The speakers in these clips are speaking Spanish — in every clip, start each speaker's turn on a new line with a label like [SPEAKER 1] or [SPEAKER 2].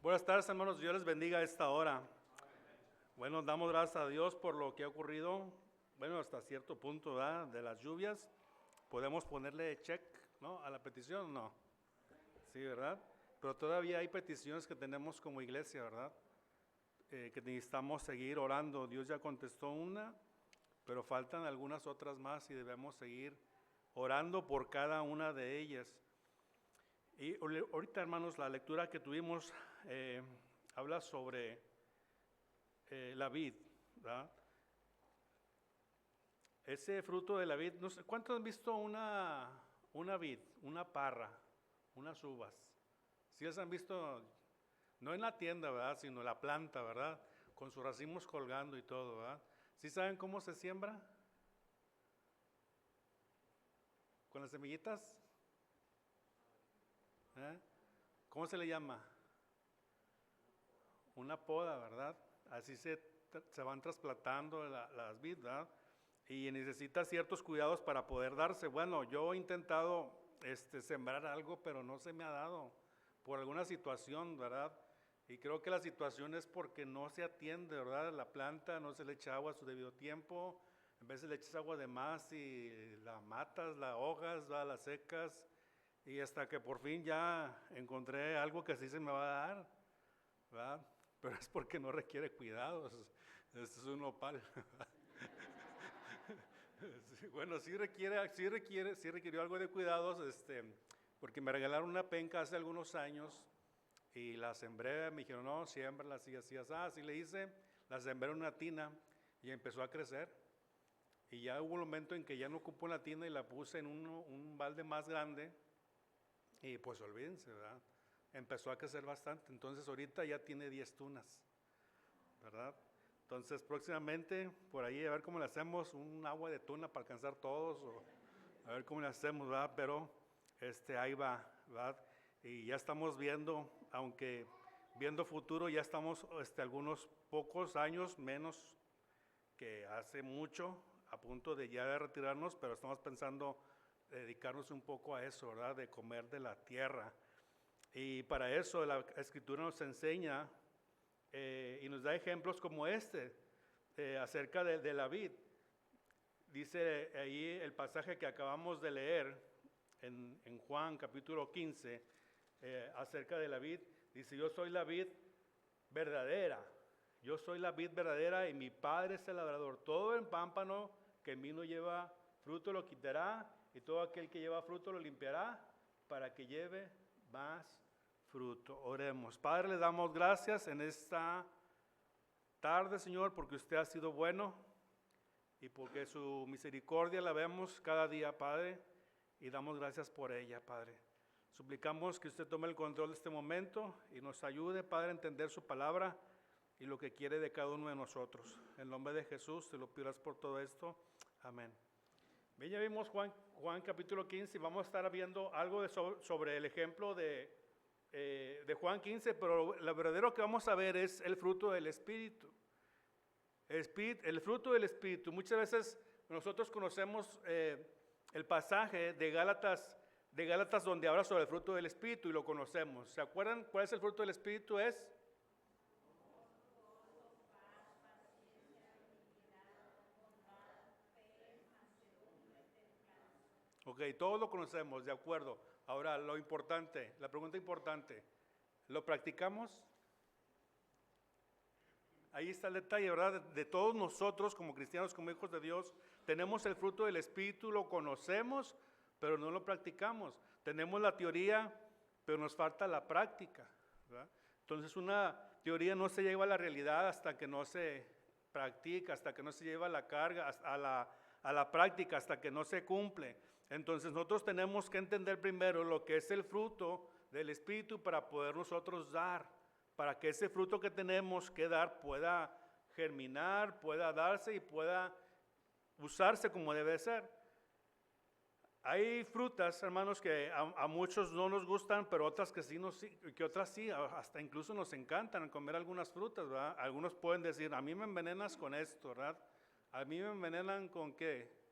[SPEAKER 1] Buenas tardes, hermanos. Dios les bendiga a esta hora. Bueno, damos gracias a Dios por lo que ha ocurrido. Bueno, hasta cierto punto, ¿verdad? De las lluvias. Podemos ponerle check, ¿no? A la petición, no. Sí, ¿verdad? Pero todavía hay peticiones que tenemos como iglesia, ¿verdad? Que necesitamos seguir orando. Dios ya contestó una, pero faltan algunas otras más y debemos seguir orando por cada una de ellas. Y ahorita, hermanos, la lectura que tuvimos habla sobre la vid, ¿verdad? Ese fruto de la vid, no sé, ¿cuántos han visto una vid, una parra, unas uvas? ¿Sí las han visto? No en la tienda, ¿verdad? Sino la planta, ¿verdad? Con sus racimos colgando y todo, ¿verdad? ¿Sí saben cómo se siembra? ¿Con las semillitas? ¿Eh? ¿Cómo se le llama? Una poda, ¿verdad? Así se van trasplantando las vid, ¿verdad? Y necesita ciertos cuidados para poder darse. Bueno, yo he intentado sembrar algo, pero no se me ha dado por alguna situación, ¿verdad? Y creo que la situación es porque no se atiende, ¿verdad? La planta no se le echa agua a su debido tiempo. En vez le echas agua de más y la matas, la ahogas, ¿verdad? La secas. Y hasta que por fin ya encontré algo que sí se me va a dar, ¿verdad? Pero es porque no requiere cuidados. Este es un nopal. Bueno, sí requirió algo de cuidados, porque me regalaron una penca hace algunos años y la sembré, me dijeron, no, siémbrala así, así, así, así le hice, la sembré en una tina y empezó a crecer. Y ya hubo un momento en que ya no ocupó la tina y la puse en un balde más grande y pues olvídense, ¿verdad? Empezó a crecer bastante, entonces ahorita ya tiene 10 tunas, ¿verdad? Entonces próximamente por ahí a ver cómo le hacemos un agua de tuna para alcanzar todos, o a ver cómo le hacemos, ¿verdad? Pero ahí va, ¿verdad? Y ya estamos viendo, aunque viendo futuro, ya estamos algunos pocos años menos que hace mucho, a punto de ya de retirarnos, pero estamos pensando dedicarnos un poco a eso, ¿verdad? De comer de la tierra. Y para eso la Escritura nos enseña y nos da ejemplos como acerca de la vid. Dice ahí el pasaje que acabamos de leer en Juan capítulo 15 acerca de la vid. Dice, yo soy la vid verdadera. Yo soy la vid verdadera y mi Padre es el labrador. Todo el pámpano que en mí no lleva fruto lo quitará y todo aquel que lleva fruto lo limpiará para que lleve más fruto. Oremos. Padre, le damos gracias en esta tarde, Señor, porque usted ha sido bueno y porque su misericordia la vemos cada día, Padre, y damos gracias por ella, Padre. Suplicamos que usted tome el control de este momento y nos ayude, Padre, a entender su palabra y lo que quiere de cada uno de nosotros. En nombre de Jesús, te lo pidas por todo esto. Amén. Bien, ya vimos Juan capítulo 15 y vamos a estar viendo algo sobre el ejemplo de Juan 15, pero lo verdadero que vamos a ver es el fruto del Espíritu. El fruto del Espíritu. Muchas veces nosotros conocemos el pasaje de Gálatas donde habla sobre el fruto del Espíritu y lo conocemos. ¿Se acuerdan cuál es el fruto del Espíritu? Es ok, todos lo conocemos, de acuerdo. Ahora, la pregunta importante, ¿lo practicamos? Ahí está el detalle, ¿verdad? De todos nosotros como cristianos, como hijos de Dios, tenemos el fruto del Espíritu, lo conocemos, pero no lo practicamos. Tenemos la teoría, pero nos falta la práctica, ¿verdad? Entonces una teoría no se lleva a la realidad hasta que no se practica, hasta que no se lleva a la carga, a la práctica, hasta que no se cumple. Entonces nosotros tenemos que entender primero lo que es el fruto del Espíritu para poder nosotros dar, para que ese fruto que tenemos que dar pueda germinar, pueda darse y pueda usarse como debe ser. Hay frutas, hermanos, que a muchos no nos gustan, pero otras que otras sí, hasta incluso nos encantan comer algunas frutas, ¿verdad? Algunos pueden decir, a mí me envenenas con esto, ¿verdad? A mí me envenenan con qué.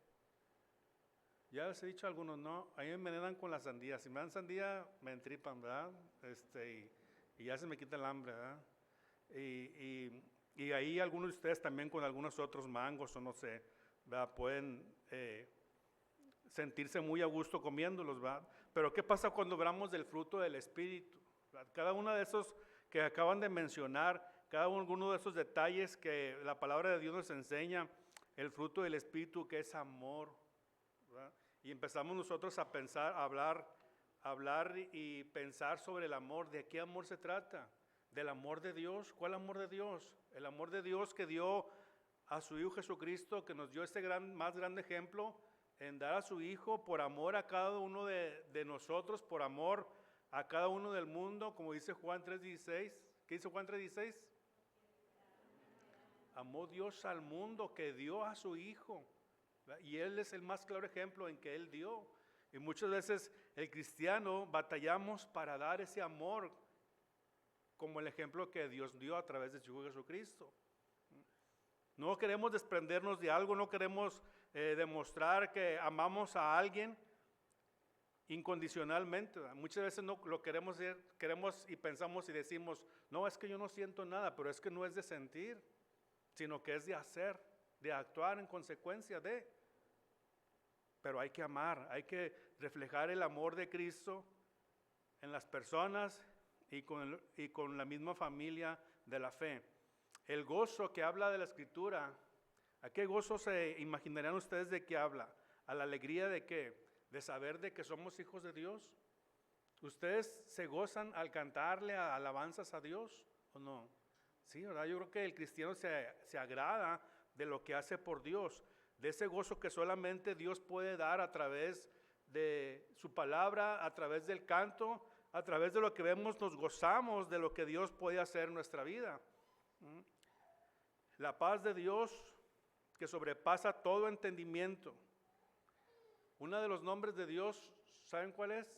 [SPEAKER 1] Ya les he dicho a algunos, no, a mí me envenenan con la sandía. Si me dan sandía, me entripan, ¿verdad? y ya se me quita el hambre, ¿verdad? Y ahí algunos de ustedes también con algunos otros mangos o no sé, ¿verdad? Pueden sentirse muy a gusto comiéndolos, ¿verdad? Pero ¿qué pasa cuando hablamos del fruto del Espíritu? ¿Verdad? Cada uno de esos que acaban de mencionar, cada uno de esos detalles que la palabra de Dios nos enseña, el fruto del Espíritu que es amor, ¿verdad? Y empezamos nosotros a pensar, a hablar y pensar sobre el amor. ¿De qué amor se trata? Del amor de Dios. ¿Cuál amor de Dios? El amor de Dios que dio a su Hijo Jesucristo, que nos dio este más grande ejemplo en dar a su Hijo por amor a cada uno de nosotros, por amor a cada uno del mundo, como dice Juan 3:16. ¿Qué dice Juan 3:16? Amó Dios al mundo que dio a su Hijo, ¿verdad? Y Él es el más claro ejemplo en que Él dio. Y muchas veces el cristiano batallamos para dar ese amor como el ejemplo que Dios dio a través de su Hijo Jesucristo. No queremos desprendernos de algo, no queremos demostrar que amamos a alguien incondicionalmente, ¿verdad? Muchas veces no lo queremos y pensamos y decimos, no, es que yo no siento nada, pero es que no es de sentir, sino que es de hacer, de actuar en consecuencia de. Pero hay que amar, hay que reflejar el amor de Cristo en las personas y con la misma familia de la fe. El gozo que habla de la Escritura, ¿a qué gozo se imaginarían ustedes de qué habla? ¿A la alegría de qué? ¿De saber de que somos hijos de Dios? ¿Ustedes se gozan al cantarle alabanzas a Dios o no? Sí, ¿verdad? Yo creo que el cristiano se agrada de lo que hace por Dios, de ese gozo que solamente Dios puede dar a través de su palabra, a través del canto, a través de lo que vemos, nos gozamos de lo que Dios puede hacer en nuestra vida. La paz de Dios que sobrepasa todo entendimiento. Uno de los nombres de Dios, ¿saben cuál es?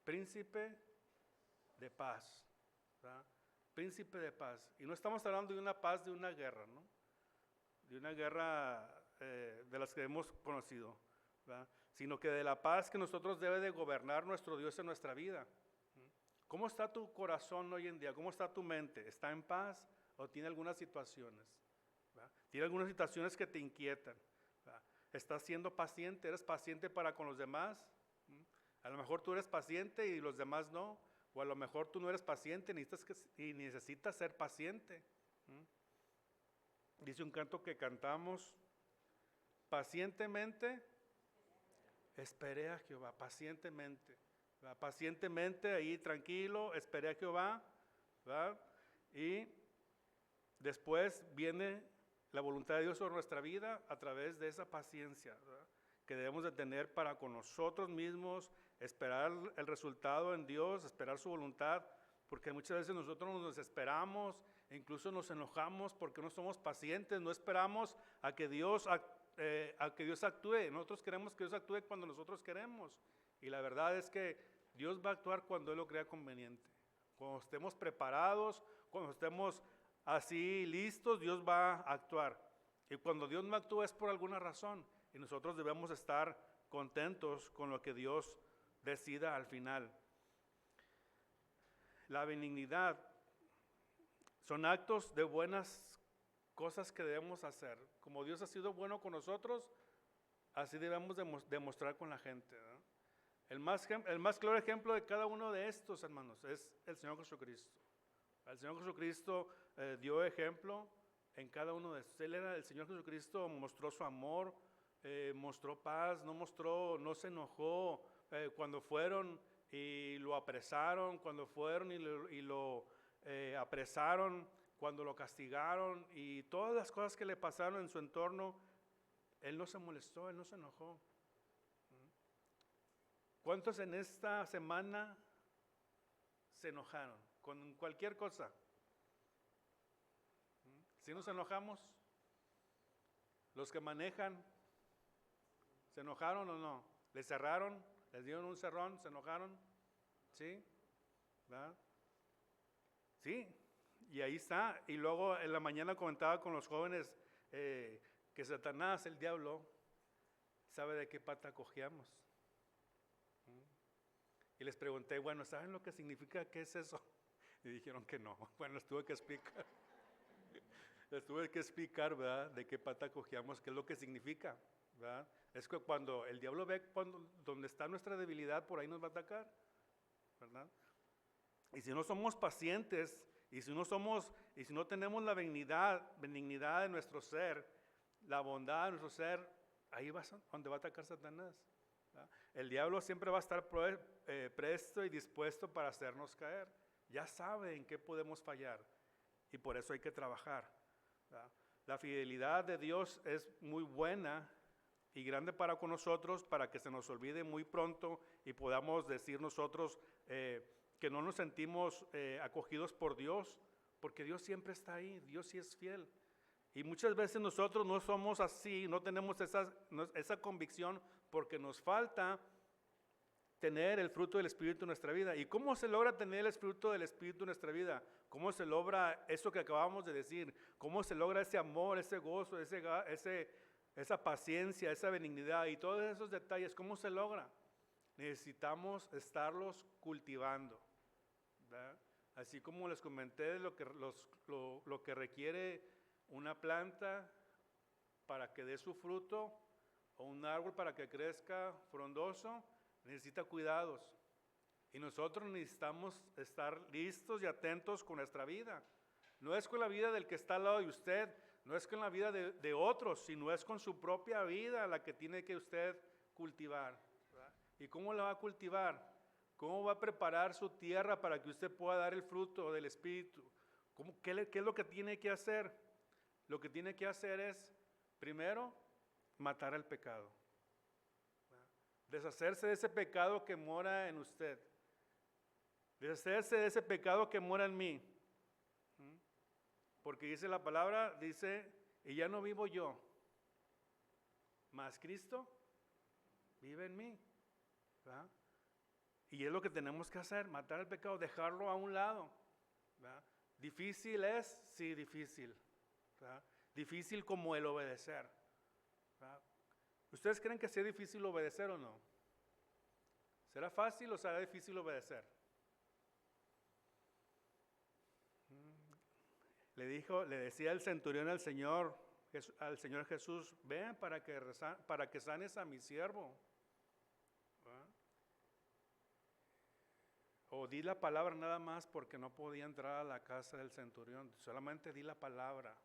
[SPEAKER 1] Príncipe de paz, ¿verdad? Príncipe de paz. Y no estamos hablando de una paz de una guerra, ¿no? De una guerra de las que hemos conocido, ¿verdad? Sino que de la paz que nosotros debe de gobernar nuestro Dios en nuestra vida. ¿Cómo está tu corazón hoy en día? ¿Cómo está tu mente? ¿Está en paz o tiene algunas situaciones? ¿Verdad? ¿Tiene algunas situaciones que te inquietan? ¿Verdad? ¿Estás siendo paciente? ¿Eres paciente para con los demás? A lo mejor tú eres paciente y los demás no. O a lo mejor tú no eres paciente y necesitas ser paciente. Dice un canto que cantamos, pacientemente esperé a Jehová, pacientemente. ¿Verdad? Pacientemente ahí tranquilo, esperé a Jehová, ¿verdad? Y después viene la voluntad de Dios sobre nuestra vida a través de esa paciencia, ¿verdad? Que debemos de tener para con nosotros mismos, esperar el resultado en Dios, esperar su voluntad, porque muchas veces nosotros nos desesperamos e incluso nos enojamos porque no somos pacientes, no esperamos a que Dios actúe. Nosotros queremos que Dios actúe cuando nosotros queremos, y la verdad es que Dios va a actuar cuando Él lo crea conveniente. Cuando estemos preparados, cuando estemos así listos, Dios va a actuar. Y cuando Dios no actúa es por alguna razón, y nosotros debemos estar contentos con lo que Dios decida al final. La benignidad son actos de buenas cosas que debemos hacer. Como Dios ha sido bueno con nosotros, así debemos demostrar con la gente, ¿no? El más claro ejemplo de cada uno de estos, hermanos, es el Señor Jesucristo. El Señor Jesucristo dio ejemplo en cada uno de estos. El Señor Jesucristo mostró su amor, mostró paz, no se enojó cuando fueron y lo apresaron, cuando fueron y lo apresaron, cuando lo castigaron y todas las cosas que le pasaron en su entorno. Él no se molestó, Él no se enojó. ¿Cuántos en esta semana se enojaron con cualquier cosa? ¿Sí nos enojamos? ¿Los que manejan se enojaron o no? ¿Les cerraron? ¿Les dieron un cerrón? ¿Se enojaron? ¿Sí? ¿Verdad? Sí, y ahí está. Y luego en la mañana comentaba con los jóvenes que Satanás, el diablo, sabe de qué pata cojeamos. Y les pregunté, bueno, ¿saben lo que significa? ¿Qué es eso? Y dijeron que no. Bueno, les tuve que explicar. Les tuve que explicar, ¿verdad? De qué pata cogíamos, qué es lo que significa, ¿verdad? Es que cuando el diablo ve donde está nuestra debilidad, por ahí nos va a atacar, ¿verdad? Y si no somos pacientes, y si no tenemos la benignidad de nuestro ser, la bondad de nuestro ser, ahí va donde va a atacar Satanás, ¿verdad? El diablo siempre va a estar presto y dispuesto para hacernos caer. Ya sabe en qué podemos fallar y por eso hay que trabajar, ¿verdad? La fidelidad de Dios es muy buena y grande para con nosotros, para que se nos olvide muy pronto y podamos decir nosotros que no nos sentimos acogidos por Dios, porque Dios siempre está ahí, Dios sí es fiel. Y muchas veces nosotros no somos así, no tenemos esa convicción porque nos falta tener el fruto del Espíritu en nuestra vida. ¿Y cómo se logra tener el fruto del Espíritu en nuestra vida? ¿Cómo se logra eso que acabamos de decir? ¿Cómo se logra ese amor, ese gozo, esa paciencia, esa benignidad y todos esos detalles? ¿Cómo se logra? Necesitamos estarlos cultivando, ¿verdad? Así como les comenté lo que requiere una planta para que dé su fruto o un árbol para que crezca frondoso, necesita cuidados. Y nosotros necesitamos estar listos y atentos con nuestra vida. No es con la vida del que está al lado de usted, no es con la vida de otros, sino es con su propia vida la que tiene que usted cultivar, ¿verdad? ¿Y cómo la va a cultivar? ¿Cómo va a preparar su tierra para que usted pueda dar el fruto del Espíritu? ¿Qué es lo que tiene que hacer? Lo que tiene que hacer es, primero, matar el pecado. Deshacerse de ese pecado que mora en usted. Deshacerse de ese pecado que mora en mí. Porque dice la palabra, dice, y ya no vivo yo, mas Cristo vive en mí, ¿verdad? Y es lo que tenemos que hacer, matar el pecado, dejarlo a un lado, ¿verdad? Difícil es, sí, difícil, ¿verdad? Difícil como el obedecer, ¿verdad? ¿Ustedes creen que sea difícil obedecer o no? ¿Será fácil o será difícil obedecer? Le decía el centurión al Señor Jesús, ven para que sanes a mi siervo. ¿verdad? O di la palabra nada más porque no podía entrar a la casa del centurión. Solamente di la palabra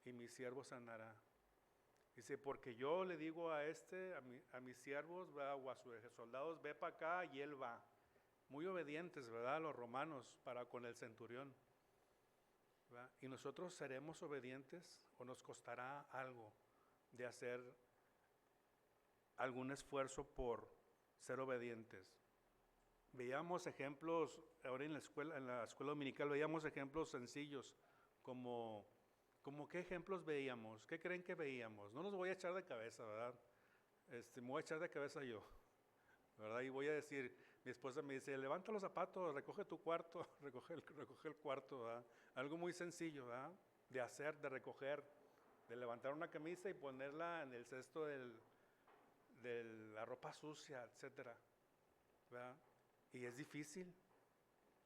[SPEAKER 1] y mi siervo sanará. Dice, porque yo le digo a mis siervos, ¿verdad? O a sus soldados, ve para acá y él va. Muy obedientes, ¿verdad? Los romanos para con el centurión, ¿verdad? Y nosotros seremos obedientes o nos costará algo de hacer algún esfuerzo por ser obedientes. Veíamos ejemplos, ahora en la escuela dominical veíamos ejemplos sencillos, como ¿qué ejemplos veíamos? ¿Qué creen que veíamos? No los voy a echar de cabeza, ¿verdad? Me voy a echar de cabeza yo, ¿verdad? Y voy a decir, mi esposa me dice, levanta los zapatos, recoge tu cuarto, recoge el cuarto, ¿verdad? Algo muy sencillo, ¿verdad? De hacer, de recoger, de levantar una camisa y ponerla en el cesto de la ropa sucia, etcétera, ¿verdad? Y es difícil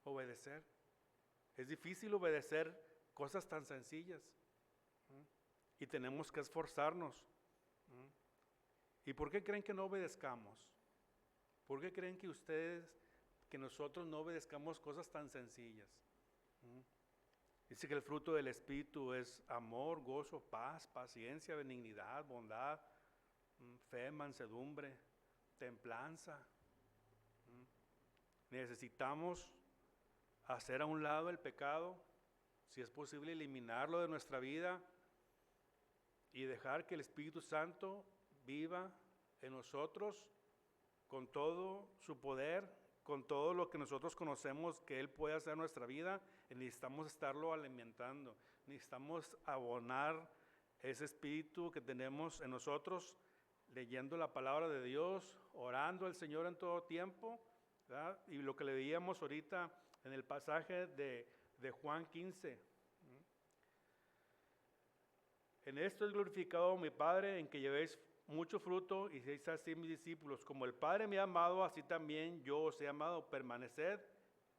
[SPEAKER 1] obedecer. Es difícil obedecer cosas tan sencillas. Y tenemos que esforzarnos. ¿Y por qué creen que no obedezcamos? ¿Por qué creen que nosotros no obedezcamos cosas tan sencillas? Dice que el fruto del Espíritu es amor, gozo, paz, paciencia, benignidad, bondad, fe, mansedumbre, templanza. Necesitamos hacer a un lado el pecado, si es posible eliminarlo de nuestra vida y dejar que el Espíritu Santo viva en nosotros con todo su poder, con todo lo que nosotros conocemos que Él puede hacer en nuestra vida. Necesitamos estarlo alimentando, necesitamos abonar ese espíritu que tenemos en nosotros, leyendo la palabra de Dios, orando al Señor en todo tiempo, ¿verdad? Y lo que le veíamos ahorita en el pasaje de Juan 15. En esto es glorificado mi Padre, en que llevéis mucho fruto y seáis así mis discípulos. Como el Padre me ha amado, así también yo os he amado. Permaneced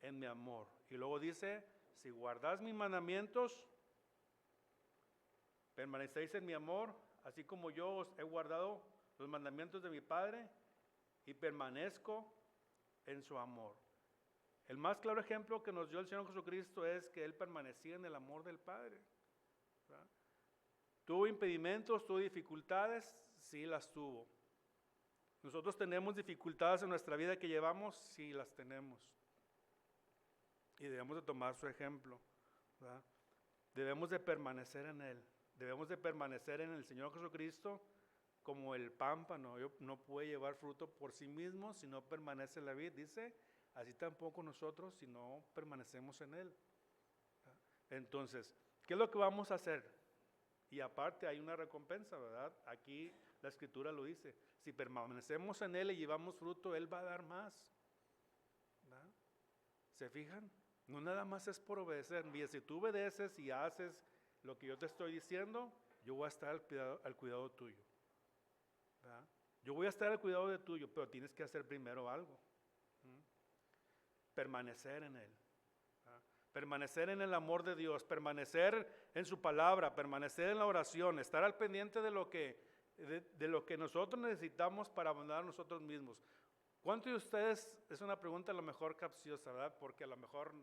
[SPEAKER 1] en mi amor. Y luego dice, si guardáis mis mandamientos, permanecéis en mi amor, así como yo os he guardado los mandamientos de mi Padre y permanezco en su amor. El más claro ejemplo que nos dio el Señor Jesucristo es que Él permanecía en el amor del Padre, ¿verdad? ¿Tuvo impedimentos, tuvo dificultades? Sí las tuvo. ¿Nosotros tenemos dificultades en nuestra vida que llevamos? Sí las tenemos. Y debemos de tomar su ejemplo, ¿verdad? Debemos de permanecer en Él. Debemos de permanecer en el Señor Jesucristo como el pámpano. No puede llevar fruto por sí mismo si no permanece en la vid. Dice, así tampoco nosotros si no permanecemos en Él. Entonces, ¿qué es lo que vamos a hacer? Y aparte hay una recompensa, ¿verdad? Aquí la Escritura lo dice. Si permanecemos en Él y llevamos fruto, Él va a dar más, ¿verdad? ¿Se fijan? No nada más es por obedecer. Mira, si tú obedeces y haces lo que yo te estoy diciendo, yo voy a estar al cuidado tuyo, ¿verdad? Yo voy a estar al cuidado de tuyo, pero tienes que hacer primero algo. Permanecer en Él. Permanecer en el amor de Dios, permanecer en su palabra, permanecer en la oración, estar al pendiente de lo que nosotros necesitamos para abandonar a nosotros mismos. ¿Cuántos de ustedes, es una pregunta a lo mejor capciosa, ¿verdad? Porque a lo mejor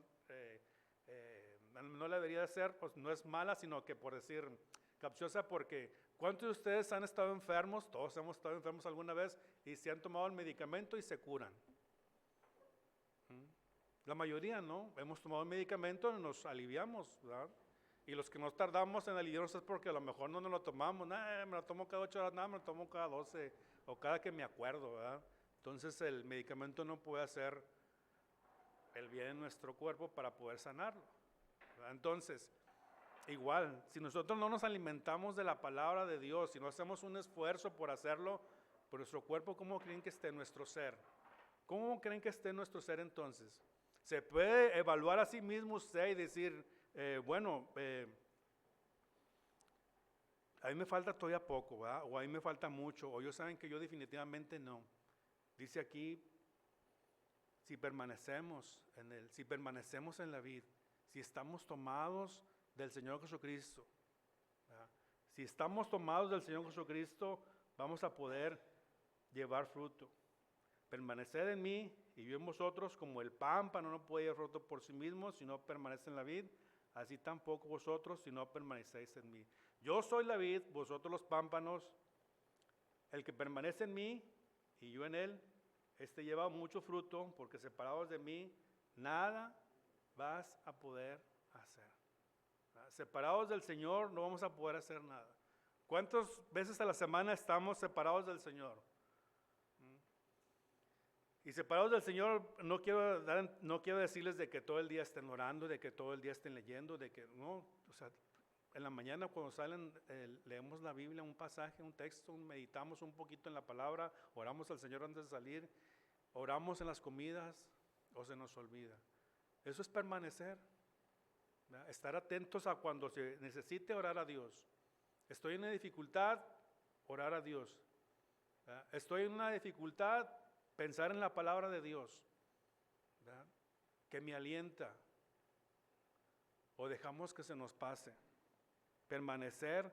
[SPEAKER 1] no la debería de ser, pues no es mala, sino que por decir capciosa, porque ¿cuántos de ustedes han estado enfermos? Todos hemos estado enfermos alguna vez y se han tomado el medicamento y se curan. La mayoría no, hemos tomado el medicamento y nos aliviamos, ¿verdad? Y los que nos tardamos en aliviarnos es porque a lo mejor no nos lo tomamos, me lo tomo cada 8 horas, me lo tomo cada 12 o cada que me acuerdo, ¿verdad? Entonces el medicamento no puede hacer el bien en nuestro cuerpo para poder sanarlo, ¿verdad? Entonces, igual, si nosotros no nos alimentamos de la palabra de Dios, si no hacemos un esfuerzo por hacerlo, por nuestro cuerpo, ¿cómo creen que esté nuestro ser? ¿Cómo creen que esté nuestro ser entonces? Se puede evaluar a sí mismo usted y decir, a mí me falta todavía poco, ¿verdad? O a mí me falta mucho, o ellos saben que yo definitivamente no. Dice aquí, si permanecemos en Él, si permanecemos en la vid, si estamos tomados del Señor Jesucristo, ¿verdad? Si estamos tomados del Señor Jesucristo, vamos a poder llevar fruto. Permaneced en mí y yo en vosotros, como el pámpano no puede llevar fruto por sí mismo si no permanece en la vid, así tampoco vosotros si no permanecéis en mí. Yo soy la vid, vosotros los pámpanos. El que permanece en mí y yo en él, este lleva mucho fruto, porque separados de mí nada vas a poder hacer. Separados del Señor no vamos a poder hacer nada. ¿Cuántas veces a la semana estamos separados del Señor? Y separados del Señor, no quiero decirles de que todo el día estén orando, de que todo el día estén leyendo, de que no, o sea, en la mañana cuando salen, leemos la Biblia, un pasaje, un texto, meditamos un poquito en la palabra, oramos al Señor antes de salir, oramos en las comidas, o se nos olvida. Eso es permanecer, ¿verdad? Estar atentos a cuando se necesite orar a Dios. Estoy en una dificultad, orar a Dios, ¿verdad? Estoy en una dificultad, pensar en la palabra de Dios, ¿verdad? Que me alienta, o dejamos que se nos pase. Permanecer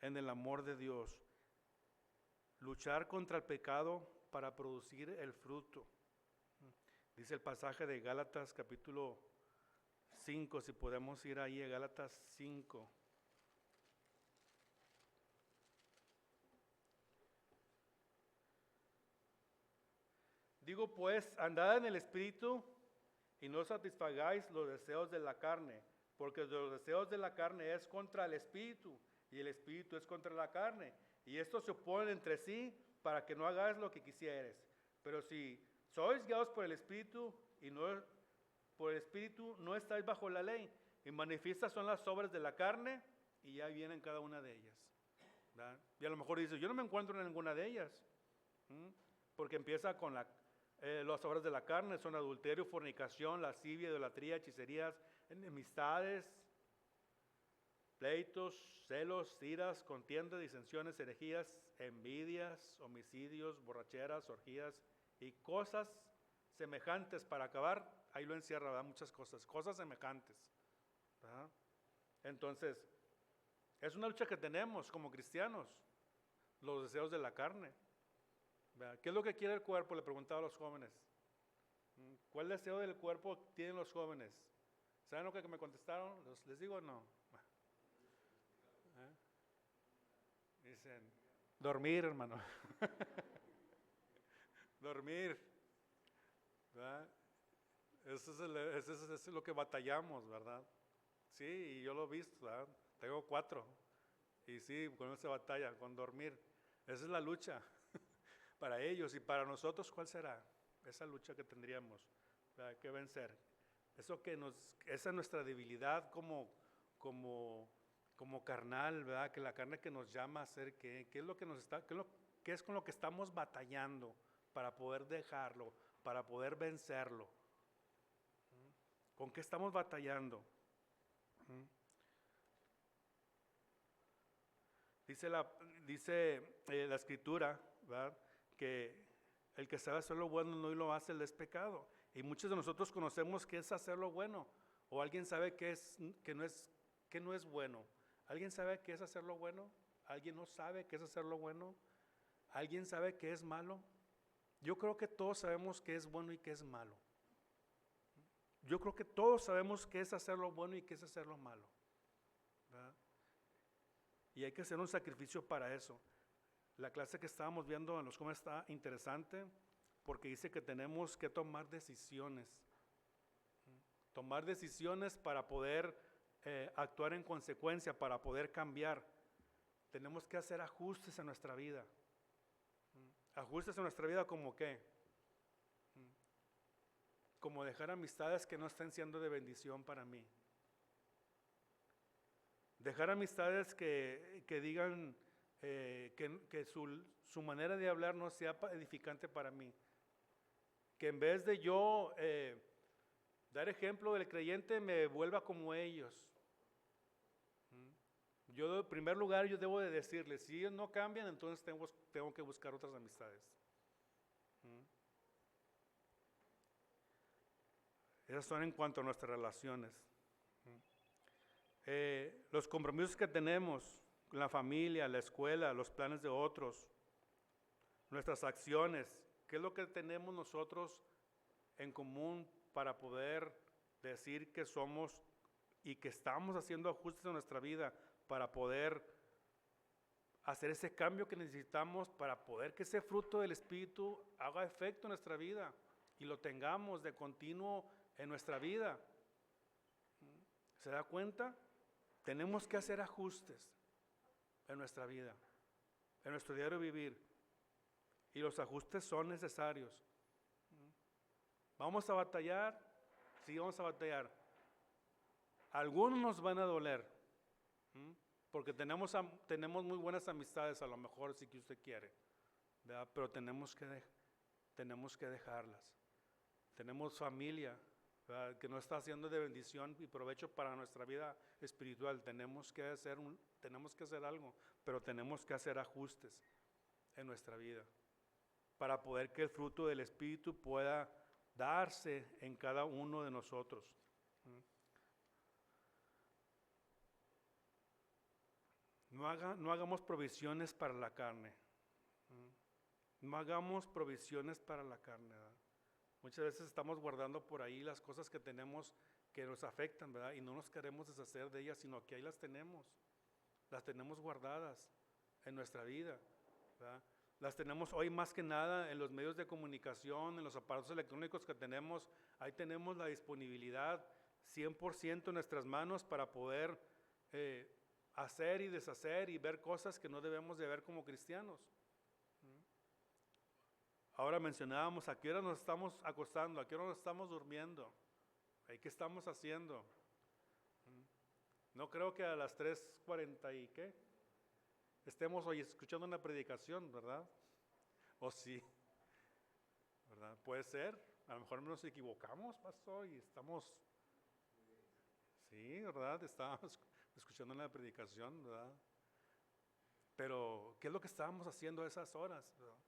[SPEAKER 1] en el amor de Dios, luchar contra el pecado para producir el fruto. Dice el pasaje de Gálatas capítulo 5, si podemos ir ahí a Gálatas 5. Digo pues, andad en el Espíritu y no satisfagáis los deseos de la carne, porque los deseos de la carne es contra el Espíritu y el Espíritu es contra la carne. Y estos se oponen entre sí para que no hagáis lo que quisieres. Pero si sois guiados por el Espíritu y no por el Espíritu, no estáis bajo la ley. Y manifiestas son las obras de la carne y ya vienen cada una de ellas, ¿verdad? Y a lo mejor dices, yo no me encuentro en ninguna de ellas. Porque empieza con las obras de la carne, son adulterio, fornicación, lascivia, idolatría, hechicerías, enemistades, pleitos, celos, iras, contiendas, disensiones, herejías, envidias, homicidios, borracheras, orgías y cosas semejantes. Para acabar, ahí lo encierra, ¿verdad? Muchas cosas semejantes, ¿verdad? Entonces, es una lucha que tenemos como cristianos, los deseos de la carne, ¿verdad? ¿Qué es lo que quiere el cuerpo? Le preguntaba a los jóvenes. ¿Cuál deseo del cuerpo tienen los jóvenes? ¿Saben lo que me contestaron? ¿Les digo o no? Dicen, dormir, hermano. Dormir, ¿verdad? Eso es lo que batallamos, ¿verdad? Sí, y yo lo he visto, ¿verdad? Tengo 4. Y sí, con eso se batalla, con dormir. Esa es la lucha para ellos. Y para nosotros, ¿cuál será esa lucha que tendríamos, ¿verdad?, que vencer? Esa es nuestra debilidad como carnal, ¿verdad? Que la carne que nos llama a hacer qué es lo que qué es con lo que estamos batallando para poder dejarlo, para poder vencerlo. ¿Con qué estamos batallando? Dice la Escritura, ¿verdad?, que el que sabe hacer lo bueno no lo hace, le es pecado. Y muchos de nosotros conocemos qué es hacer lo bueno. O alguien sabe que no es bueno. ¿Alguien sabe qué es hacer lo bueno? ¿Alguien no sabe qué es hacer lo bueno? ¿Alguien sabe qué es malo? Yo creo que todos sabemos qué es bueno y qué es malo. Yo creo que todos sabemos qué es hacer lo bueno y qué es hacer lo malo, ¿verdad? Y hay que hacer un sacrificio para eso. La clase que estábamos viendo en los jóvenes está interesante porque dice que tenemos que tomar decisiones. Tomar decisiones para poder actuar en consecuencia, para poder cambiar. Tenemos que hacer ajustes en nuestra vida. Ajustes en nuestra vida como qué. Como dejar amistades que no estén siendo de bendición para mí. Dejar amistades que digan que su manera de hablar no sea edificante para mí. Que en vez de yo dar ejemplo del creyente, me vuelva como ellos. Yo, en primer lugar, yo debo de decirles, si ellos no cambian, entonces tengo que buscar otras amistades. Esas son en cuanto a nuestras relaciones. Los compromisos que tenemos con la familia, la escuela, los planes de otros, nuestras acciones, ¿qué es lo que tenemos nosotros en común para poder decir que somos y que estamos haciendo ajustes en nuestra vida para poder hacer ese cambio que necesitamos para poder que ese fruto del Espíritu haga efecto en nuestra vida y lo tengamos de continuo en nuestra vida? ¿Se da cuenta? Tenemos que hacer ajustes en nuestra vida, en nuestro diario vivir, y los ajustes son necesarios. ¿Vamos a batallar? Sí, vamos a batallar. Algunos nos van a doler, porque tenemos muy buenas amistades, a lo mejor sí que usted quiere, ¿verdad? Pero tenemos que dejarlas. Tenemos familia, ¿verdad?, que no está haciendo de bendición y provecho para nuestra vida espiritual. Tenemos que hacer algo, pero tenemos que hacer ajustes en nuestra vida para poder que el fruto del Espíritu pueda darse en cada uno de nosotros. No hagamos provisiones para la carne. No hagamos provisiones para la carne, ¿verdad? Muchas veces estamos guardando por ahí las cosas que tenemos que nos afectan, ¿verdad? Y no nos queremos deshacer de ellas, sino que ahí las tenemos guardadas en nuestra vida, ¿verdad? Las tenemos hoy más que nada en los medios de comunicación, en los aparatos electrónicos que tenemos. Ahí tenemos la disponibilidad 100% en nuestras manos para poder hacer y deshacer y ver cosas que no debemos de ver como cristianos. Ahora mencionábamos a qué hora nos estamos acostando, a qué hora nos estamos durmiendo, ¿qué estamos haciendo? No creo que a las 3:40 y qué estemos hoy escuchando una predicación, ¿verdad? ¿O sí? ¿Verdad? Puede ser, a lo mejor nos equivocamos, pastor, y estamos, sí, ¿verdad? Estamos escuchando una predicación, ¿verdad? Pero, ¿qué es lo que estábamos haciendo a esas horas, ¿verdad?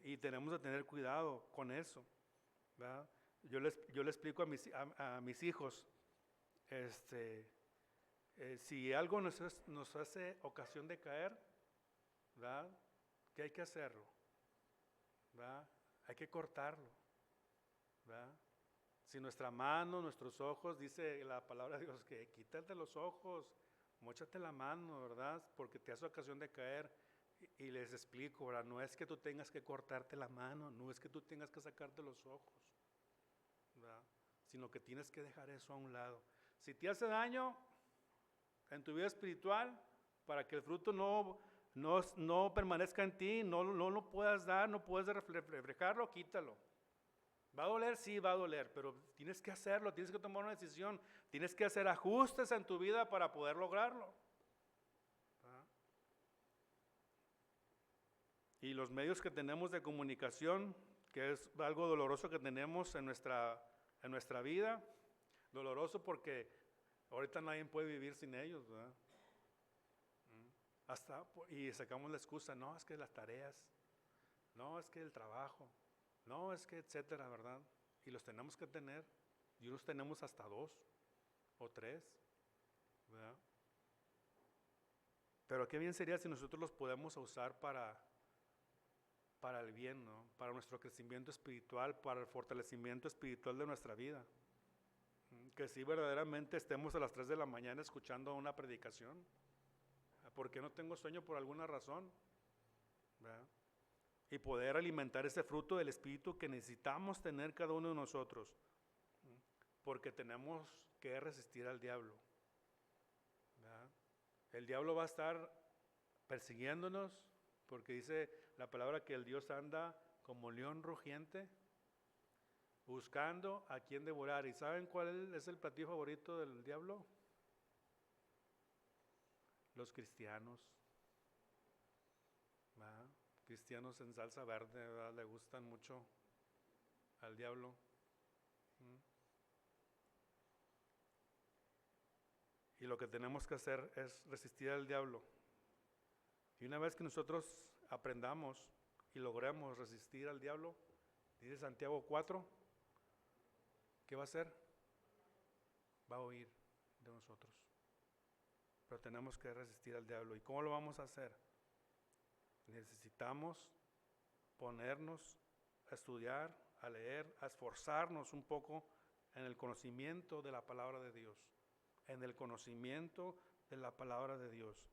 [SPEAKER 1] Y tenemos que tener cuidado con eso, ¿verdad? Yo le explico a mis hijos, si algo nos hace ocasión de caer, ¿verdad? ¿Qué hay que hacerlo? ¿Verdad? Hay que cortarlo, ¿verdad? Si nuestra mano, nuestros ojos, dice la palabra de Dios que quítate los ojos, móchate la mano, ¿verdad? Porque te hace ocasión de caer. Y les explico, ¿verdad? No es que tú tengas que cortarte la mano, no es que tú tengas que sacarte los ojos, ¿verdad? Sino que tienes que dejar eso a un lado. Si te hace daño en tu vida espiritual, para que el fruto no permanezca en ti, no lo puedas dar, no puedes reflejarlo, quítalo. ¿Va a doler? Sí, va a doler, pero tienes que hacerlo, tienes que tomar una decisión, tienes que hacer ajustes en tu vida para poder lograrlo. ¿Ah? Y los medios que tenemos de comunicación, que es algo doloroso que tenemos en nuestra vida, doloroso porque ahorita nadie puede vivir sin ellos, ¿verdad? Y sacamos la excusa, no, es que las tareas, no, es que el trabajo, no, es que etcétera, ¿verdad? Y los tenemos que tener, y unos tenemos hasta 2 o 3, ¿verdad? Pero qué bien sería si nosotros los podemos usar para el bien, ¿no? Para nuestro crecimiento espiritual, para el fortalecimiento espiritual de nuestra vida. Que sí verdaderamente estemos a las 3 de la mañana escuchando una predicación. ¿Por qué no tengo sueño? Por alguna razón, ¿verdad? Y poder alimentar ese fruto del Espíritu que necesitamos tener cada uno de nosotros, porque tenemos que resistir al diablo, ¿verdad? El diablo va a estar persiguiéndonos, porque dice la palabra que el Dios anda como león rugiente, buscando a quien devorar. ¿Y saben cuál es el platillo favorito del diablo? Los cristianos, ¿verdad? Cristianos en salsa verde, ¿verdad? Le gustan mucho al diablo. Y lo que tenemos que hacer es resistir al diablo. Y una vez que nosotros aprendamos y logremos resistir al diablo, dice Santiago 4, ¿qué va a hacer? Va a huir de nosotros. Pero tenemos que resistir al diablo. ¿Y cómo lo vamos a hacer? Necesitamos ponernos a estudiar, a leer, a esforzarnos un poco en el conocimiento de la palabra de Dios. En el conocimiento de la palabra de Dios.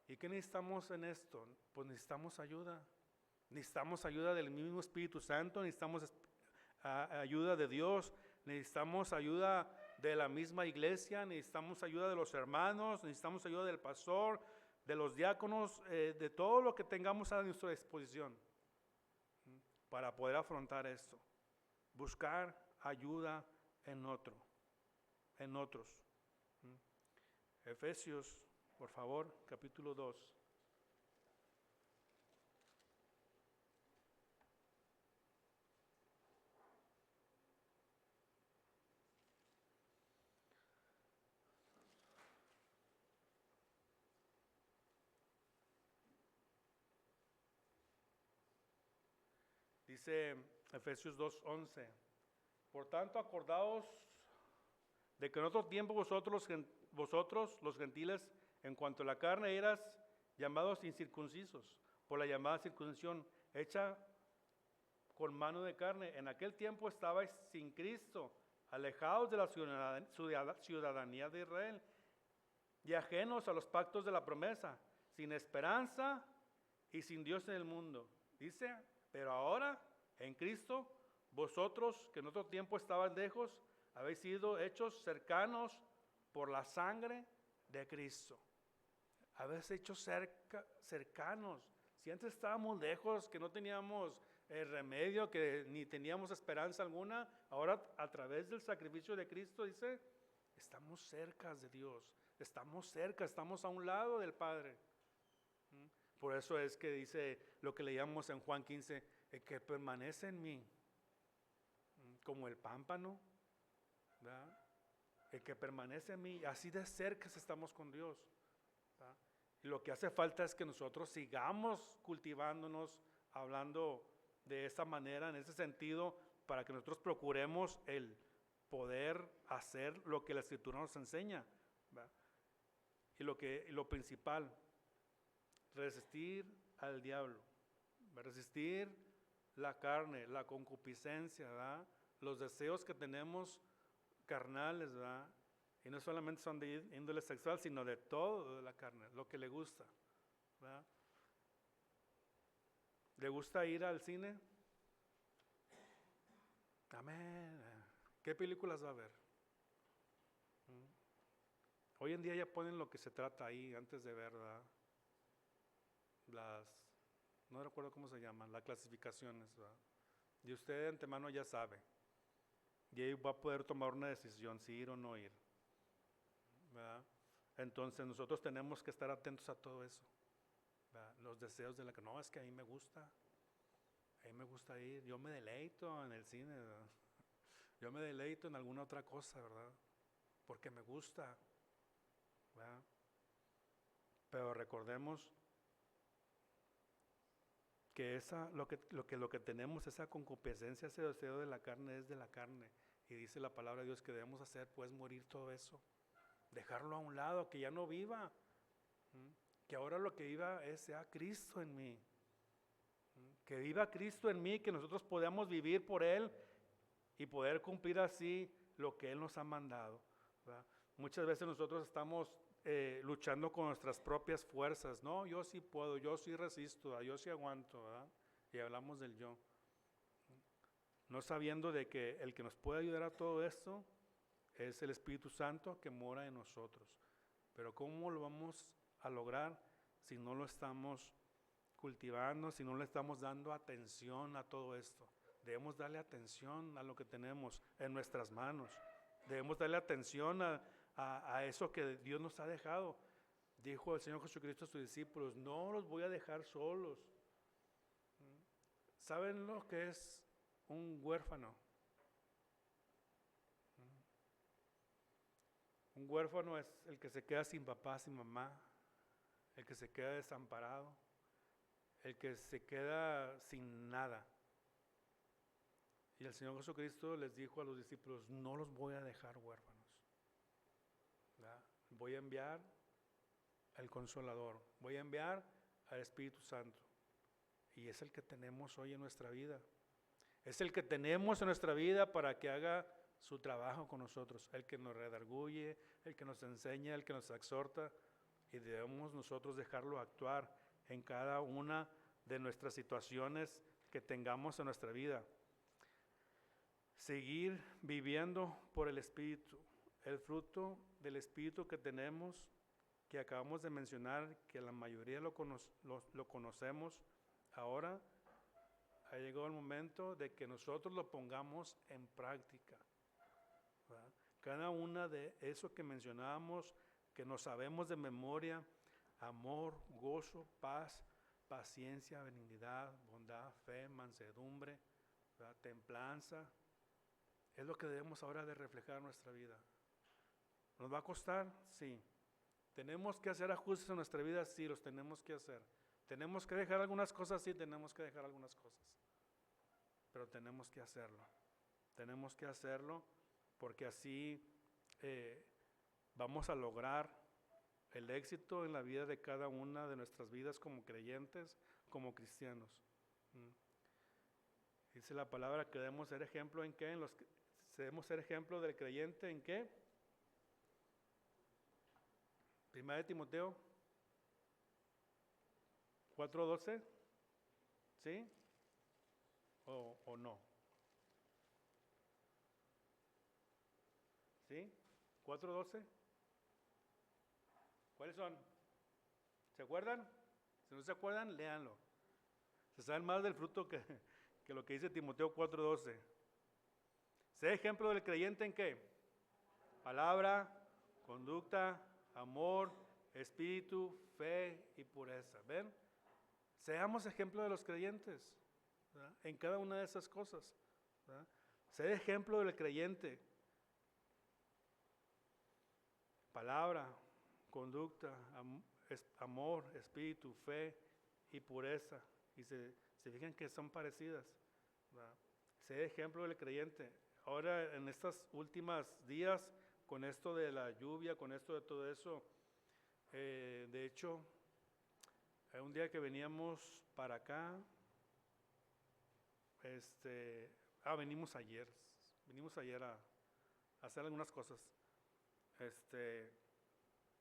[SPEAKER 1] ¿Y qué necesitamos en esto? Pues necesitamos ayuda. Necesitamos ayuda del mismo Espíritu Santo, necesitamos ayuda de Dios, necesitamos ayuda de la misma iglesia, necesitamos ayuda de los hermanos, necesitamos ayuda del pastor, de los diáconos, de todo lo que tengamos a nuestra disposición para poder afrontar esto. Buscar ayuda en otros. Efesios, por favor, capítulo 2. Dice Efesios 2:11, por tanto acordaos de que en otro tiempo vosotros los gentiles, en cuanto a la carne, eras llamados incircuncisos, por la llamada circuncisión hecha con mano de carne. En aquel tiempo estabais sin Cristo, alejados de la ciudadanía de Israel y ajenos a los pactos de la promesa, sin esperanza y sin Dios en el mundo. Dice, pero ahora, en Cristo, vosotros que en otro tiempo estabais lejos, habéis sido hechos cercanos por la sangre de Cristo. Habéis hecho cercanos. Si antes estábamos lejos, que no teníamos remedio, que ni teníamos esperanza alguna, ahora a través del sacrificio de Cristo, dice, estamos cerca de Dios, estamos cerca, estamos a un lado del Padre. Por eso es que dice lo que leíamos en Juan 15, que permanece en mí, como el pámpano, ¿verdad? el que permanece en mí, así de cerca estamos con Dios. ¿Verdad? Y lo que hace falta es que nosotros sigamos cultivándonos, hablando de esa manera, en ese sentido, para que nosotros procuremos el poder hacer lo que la Escritura nos enseña. ¿Verdad? Y lo principal, resistir al diablo, resistir la carne, la concupiscencia, ¿verdad? Los deseos que tenemos carnales, ¿verdad? Y no solamente son de índole sexual, sino de todo de la carne, lo que le gusta, ¿verdad? ¿Le gusta ir al cine? Amén. ¿Qué películas va a ver? Hoy en día ya ponen lo que se trata ahí antes de ver, ¿verdad? No recuerdo cómo se llaman, las clasificaciones, ¿verdad? Y usted de antemano ya sabe. Y ahí va a poder tomar una decisión, si ir o no ir, ¿verdad? Entonces nosotros tenemos que estar atentos a todo eso, ¿verdad? Los deseos de la que no, es que a mí me gusta ir, yo me deleito en el cine, ¿verdad? Yo me deleito en alguna otra cosa, ¿verdad? Porque me gusta, ¿verdad? Pero recordemos que lo que tenemos, esa concupiscencia, ese deseo de la carne, es de la carne. Y dice la palabra de Dios que debemos hacer, pues, morir todo eso. Dejarlo a un lado, que ya no viva. Que ahora lo que viva sea Cristo en mí. Que viva Cristo en mí, que nosotros podamos vivir por Él y poder cumplir así lo que Él nos ha mandado, ¿verdad? Muchas veces nosotros estamos luchando con nuestras propias fuerzas. No, yo sí puedo, yo sí resisto, yo sí aguanto, ¿verdad? Y hablamos del yo. No sabiendo de que el que nos puede ayudar a todo esto es el Espíritu Santo que mora en nosotros. Pero ¿cómo lo vamos a lograr si no lo estamos cultivando, si no le estamos dando atención a todo esto? Debemos darle atención a lo que tenemos en nuestras manos. Debemos darle atención a eso que Dios nos ha dejado. Dijo el Señor Jesucristo a sus discípulos, no los voy a dejar solos. ¿Saben lo que es un huérfano? Un huérfano es el que se queda sin papá, sin mamá, el que se queda desamparado, el que se queda sin nada. Y el Señor Jesucristo les dijo a los discípulos, no los voy a dejar huérfanos, ¿verdad? Voy a enviar al Consolador, voy a enviar al Espíritu Santo. Y es el que tenemos hoy en nuestra vida. Es el que tenemos en nuestra vida para que haga su trabajo con nosotros, el que nos redarguye, el que nos enseña, el que nos exhorta, y debemos nosotros dejarlo actuar en cada una de nuestras situaciones que tengamos en nuestra vida. Seguir viviendo por el Espíritu, el fruto del Espíritu que tenemos, que acabamos de mencionar, que la mayoría lo conocemos. Ahora ha llegado el momento de que nosotros lo pongamos en práctica, ¿verdad? Cada una de eso que mencionábamos, que nos sabemos de memoria: amor, gozo, paz, paciencia, benignidad, bondad, fe, mansedumbre, ¿verdad? Templanza, es lo que debemos ahora de reflejar en nuestra vida. ¿Nos va a costar? Sí. ¿Tenemos que hacer ajustes en nuestra vida? Sí, los tenemos que hacer. ¿Tenemos que dejar algunas cosas? Sí, tenemos que dejar algunas cosas. Pero tenemos que hacerlo. Tenemos que hacerlo porque así vamos a lograr el éxito en la vida de cada una de nuestras vidas como creyentes, como cristianos. Dice la palabra que debemos ser ejemplo en qué, debemos ser ejemplo del creyente en qué. Primera de Timoteo 4:12, ¿sí? ¿O no? ¿Sí? 4:12. ¿Cuáles son? ¿Se acuerdan? Si no se acuerdan, léanlo. Se saben más del fruto que lo que dice Timoteo 4:12. Sé ejemplo del creyente en qué. Palabra, conducta, amor, espíritu, fe y pureza. ¿Ven? Seamos ejemplo de los creyentes, ¿verdad? En cada una de esas cosas, ¿verdad? Sé ejemplo del creyente. palabra, conducta, amor, espíritu, fe y pureza. Y se fijan que son parecidas, ¿verdad? Sé ejemplo del creyente. Ahora en estos últimos días, con esto de la lluvia, con esto de todo eso, de hecho, un día que veníamos para acá, venimos ayer a hacer algunas cosas,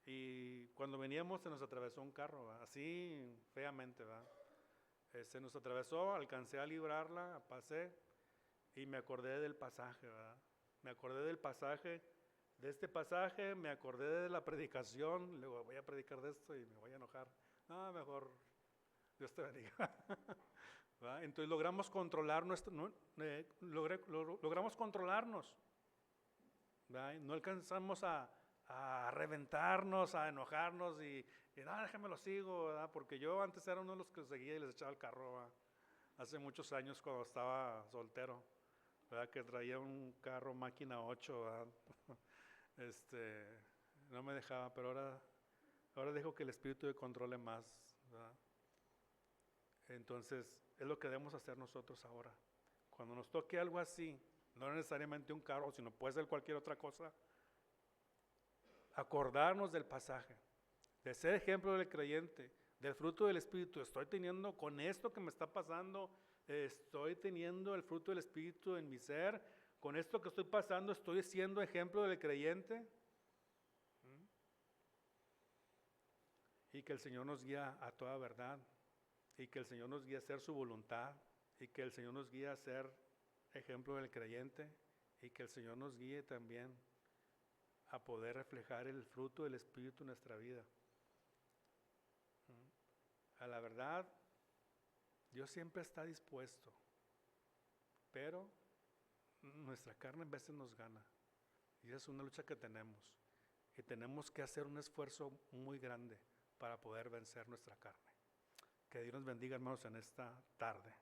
[SPEAKER 1] y cuando veníamos se nos atravesó un carro, ¿verdad? Así feamente, ¿verdad? Se nos atravesó, alcancé a librarla, pasé y me acordé del pasaje, ¿verdad? Me acordé del pasaje, de este pasaje, me acordé de la predicación, luego voy a predicar de esto y me voy a enojar. No, mejor Dios te bendiga. ¿verdad? Entonces logramos controlar logramos controlarnos, ¿verdad? No alcanzamos a reventarnos, a enojarnos y no, déjame lo sigo, ¿verdad? Porque yo antes era uno de los que seguía y les echaba el carro, ¿verdad? Hace muchos años cuando estaba soltero, ¿verdad? Que traía un carro máquina 8, ¿verdad? No me dejaba, pero ahora dejo que el Espíritu me controle más, ¿verdad? Entonces, es lo que debemos hacer nosotros ahora. Cuando nos toque algo así, no necesariamente un carro, sino puede ser cualquier otra cosa, acordarnos del pasaje, de ser ejemplo del creyente, del fruto del Espíritu. Estoy teniendo, con esto que me está pasando, estoy teniendo el fruto del Espíritu en mi ser. Con esto que estoy pasando, estoy siendo ejemplo del creyente. Y que el Señor nos guía a toda verdad. Y que el Señor nos guíe a hacer su voluntad. Y que el Señor nos guíe a ser ejemplo del creyente. Y que el Señor nos guíe también a poder reflejar el fruto del Espíritu en nuestra vida. A la verdad, Dios siempre está dispuesto, pero nuestra carne en veces nos gana. Y esa es una lucha que tenemos. Y tenemos que hacer un esfuerzo muy grande para poder vencer nuestra carne. Que Dios nos bendiga, hermanos, en esta tarde.